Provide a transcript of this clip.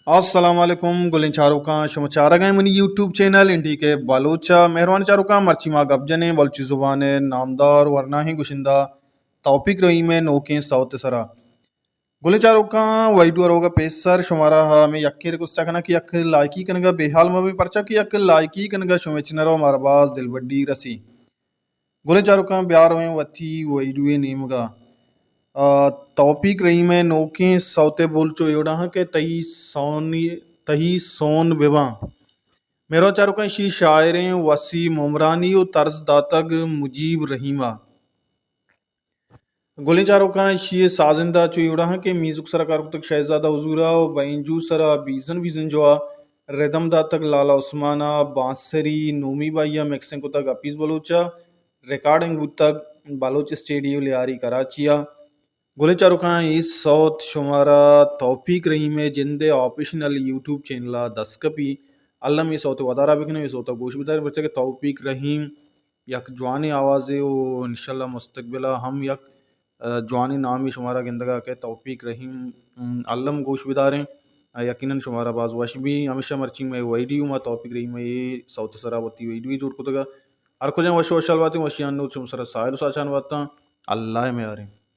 असलकुम गुलिन चारुका समाचार गए मनी यूट्यूब चैनल इंडी के बलूचा मेहरबान चारुका मर्ची मा गबजने बलची जुबान नामदार वरना ही गुशिंदा तौफिक रही में नोके साउथ सरा गुलिन चारुका वैडू रोगा पेसर शुमारा हा में यक्के कुछ सकना कि यक लायकी कनगा बेहाल में भी परचा कि यक लायकी कनगा शुमेचनरो मारबाज दिलबड्डी रसी गुलिन चारुका ब्यार में वथी वैडू नेमगा तौफीक रही में नोके सौते बोलचो एवढा के तही सोन बेवा मेरो चारो का शी शायरे वसी मुमरानी व तर्ज दातग मुजीब रहीमा गोली चारो का शी साजिंदा चो एवढा के म्यूजिक सरा कारकुतक शहजादा हुजूरा व बैंजू सरा बीजन बीजन जोआ रिदम दातक लाला उस्माना बांसरी नोमी बाइया मैक्सिंग को तक अपीस बलोचा रिकॉर्डिंग तक बलोच स्टेडियो लियारी कराचिया गोले चारुका इस सौत शुमारा तौफीक रही में जिंदे ऑपरेशनल यूट्यूब चैनल दस्कपी अल्लम ये सौत वदारा बिकने ये सौता गोश बितार बच्चे के तौफीक रहीम यक जवानी आवाज़े वो इंशाल्लाह मुस्तकबिला हम यक जवानी नाम ही शुमारा गिंदगा के तौफीक रहीम अल्लम गोश बिदारें यकीनन शुमारा बाज वश भी हमेशा मर्चिंग में वीडियो में तौफीक रही में ये सौत सरावती वीडियो जोड़ को तगा हर को वश वशाल बातें वशियान सरा साहिल साचान बाता अल्लाह में आ रहे